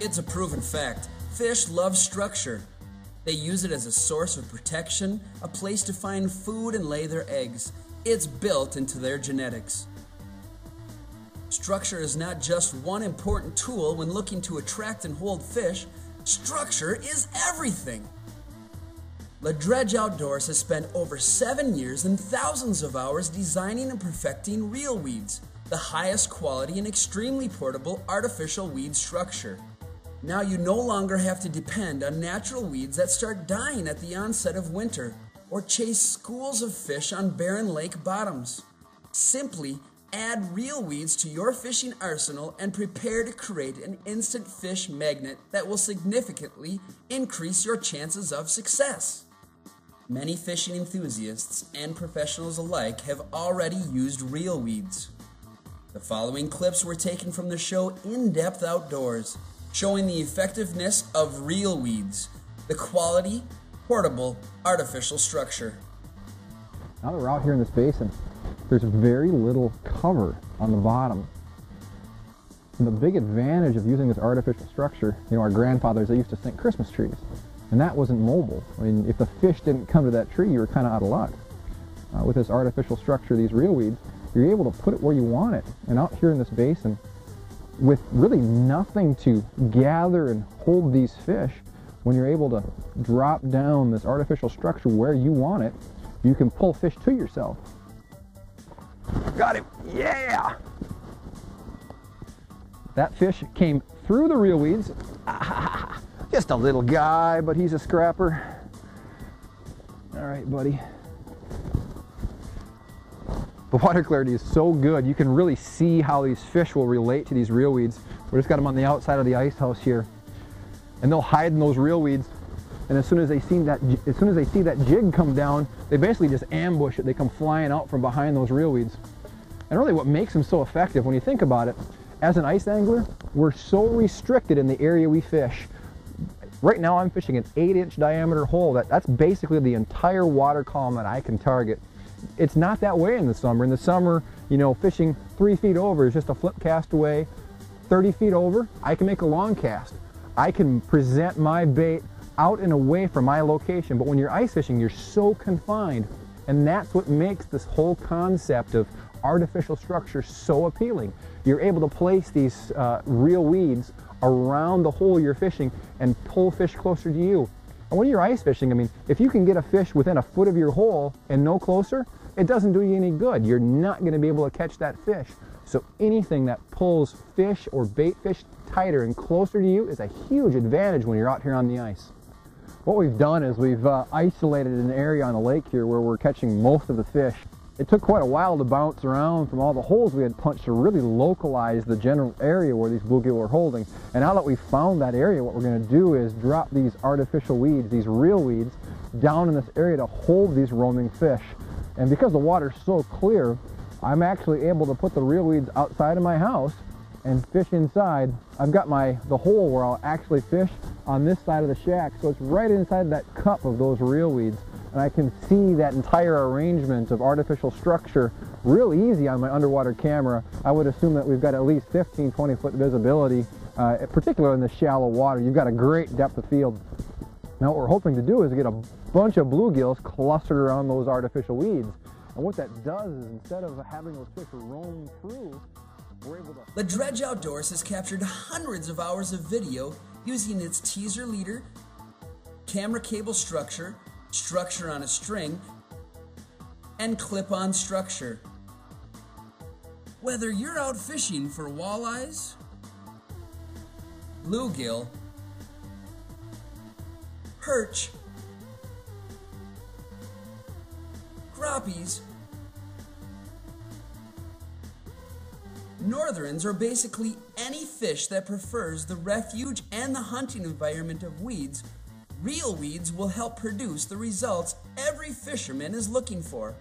It's a proven fact. Fish love structure. They use it as a source of protection, a place to find food and lay their eggs. It's built into their genetics. Structure is not just one important tool when looking to attract and hold fish. Structure is everything. Ledredge Outdoors has spent over 7 years and thousands of hours designing and perfecting reel weeds, the highest quality and extremely portable artificial weed structure. Now you no longer have to depend on natural weeds that start dying at the onset of winter or chase schools of fish on barren lake bottoms. Simply add reel weeds to your fishing arsenal and prepare to create an instant fish magnet that will significantly increase your chances of success. Many fishing enthusiasts and professionals alike have already used reel weeds. The following clips were taken from the show In-Depth Outdoors, showing the effectiveness of reel weeds, the quality, portable, artificial structure. Now that we're out here in this basin, there's very little cover on the bottom. And the big advantage of using this artificial structure, our grandfathers, they used to sink Christmas trees. And that wasn't mobile. I mean, if the fish didn't come to that tree, you were kind of out of luck. With this artificial structure, these reel weeds, you're able to put it where you want it. And out here in this basin, with really nothing to gather and hold these fish, when you're able to drop down this artificial structure where you want it, you can pull fish to yourself. Got him! Yeah! That fish came through the reel weeds. Just a little guy, but he's a scrapper. All right, buddy. The water clarity is so good, you can really see how these fish will relate to these reel weeds. We just got them on the outside of the ice house here, and they'll hide in those reel weeds. And as soon as they see that jig come down, they basically just ambush it. They come flying out from behind those reel weeds. And really, what makes them so effective, when you think about it, as an ice angler, we're so restricted in the area we fish. Right now, I'm fishing an 8-inch diameter hole. That's basically the entire water column that I can target. It's not that way in the summer. In the summer, fishing 3 feet over is just a flip cast away. 30 feet over, I can make a long cast. I can present my bait out and away from my location. But when you're ice fishing, you're so confined. And that's what makes this whole concept of artificial structure so appealing. You're able to place these reel weeds around the hole you're fishing and pull fish closer to you. And when you're ice fishing, I mean, if you can get a fish within a foot of your hole and no closer, it doesn't do you any good. You're not going to be able to catch that fish. So anything that pulls fish or bait fish tighter and closer to you is a huge advantage when you're out here on the ice. What we've done is we've isolated an area on the lake here where we're catching most of the fish. It took quite a while to bounce around from all the holes we had punched to really localize the general area where these bluegill are holding. And now that we've found that area, what we're going to do is drop these artificial weeds, these reel weeds, down in this area to hold these roaming fish. And because the water's so clear, I'm actually able to put the reel weeds outside of my house and fish inside. I've got the hole where I'll actually fish on this side of the shack, so it's right inside that cup of those reel weeds. And I can see that entire arrangement of artificial structure real easy on my underwater camera. I would assume that we've got at least 15, 20 foot visibility, particularly in the shallow water. You've got a great depth of field. Now what we're hoping to do is get a bunch of bluegills clustered around those artificial weeds. And what that does is, instead of having those fish roam through, we're able to... Ledredge Outdoors has captured hundreds of hours of video using its teaser leader, camera cable structure on a string, and clip-on structure. Whether you're out fishing for walleyes, bluegill, perch, crappies, northerns, or basically any fish that prefers the refuge and the hunting environment of weeds, reel weeds will help produce the results every fisherman is looking for.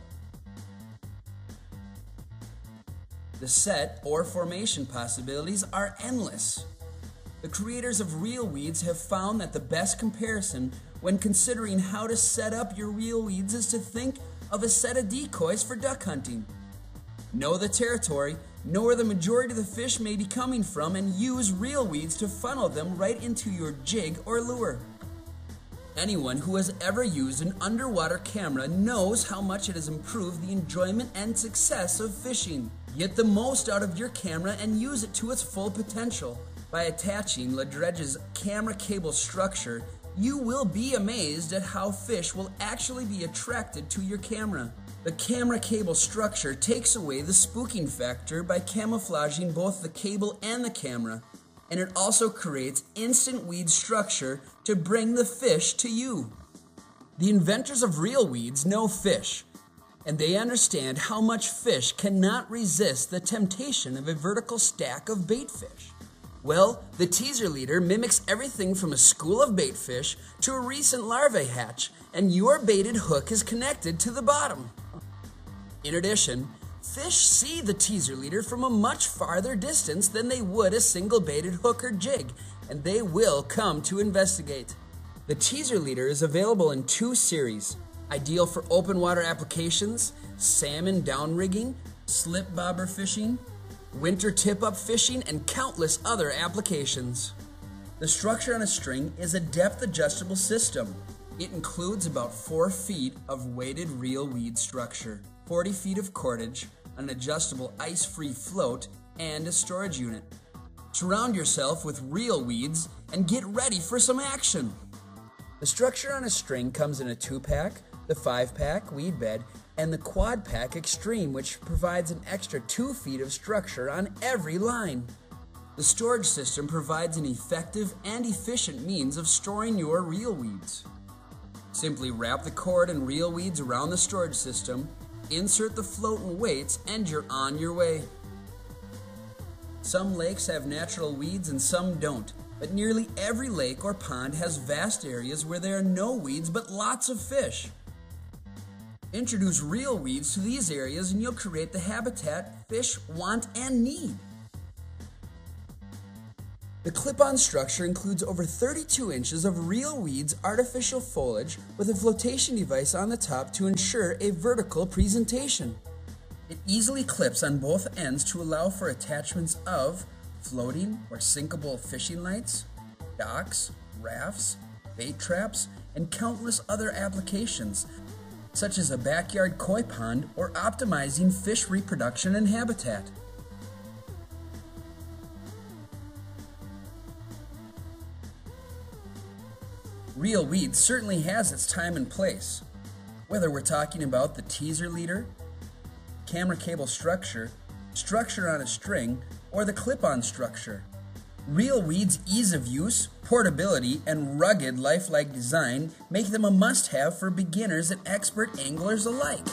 The set or formation possibilities are endless. The creators of reel weeds have found that the best comparison when considering how to set up your reel weeds is to think of a set of decoys for duck hunting. Know the territory, know where the majority of the fish may be coming from, and use reel weeds to funnel them right into your jig or lure. Anyone who has ever used an underwater camera knows how much it has improved the enjoyment and success of fishing. Get the most out of your camera and use it to its full potential. By attaching Ledredge's camera cable structure, you will be amazed at how fish will actually be attracted to your camera. The camera cable structure takes away the spooking factor by camouflaging both the cable and the camera, and it also creates instant weed structure to bring the fish to you. The inventors of reel weeds know fish, and they understand how much fish cannot resist the temptation of a vertical stack of bait fish. Well, the teaser leader mimics everything from a school of bait fish to a recent larvae hatch, and your baited hook is connected to the bottom. In addition, fish see the teaser leader from a much farther distance than they would a single baited hook or jig, and they will come to investigate. The teaser leader is available in 2 series, ideal for open water applications, salmon downrigging, slip bobber fishing, winter tip-up fishing, and countless other applications. The structure on a string is a depth adjustable system. It includes about 4 feet of weighted reel weed structure, 40 feet of cordage, an adjustable ice-free float, and a storage unit. Surround yourself with reel weeds and get ready for some action. The structure on a string comes in a 2-pack, the 5-pack weed bed, and the quad-pack extreme, which provides an extra 2 feet of structure on every line. The storage system provides an effective and efficient means of storing your reel weeds. Simply wrap the cord and reel weeds around the storage system, insert the float and weights, and you're on your way. Some lakes have natural weeds and some don't, but nearly every lake or pond has vast areas where there are no weeds but lots of fish. Introduce reel weeds to these areas and you'll create the habitat fish want and need. The clip-on structure includes over 32 inches of reel weeds artificial foliage with a flotation device on the top to ensure a vertical presentation. It easily clips on both ends to allow for attachments of floating or sinkable fishing lights, docks, rafts, bait traps, and countless other applications, such as a backyard koi pond or optimizing fish reproduction and habitat. Reel weeds certainly has its time and place. Whether we're talking about the teaser leader, camera cable structure, structure on a string, or the clip-on structure, reel weeds' ease of use, portability, and rugged lifelike design make them a must-have for beginners and expert anglers alike.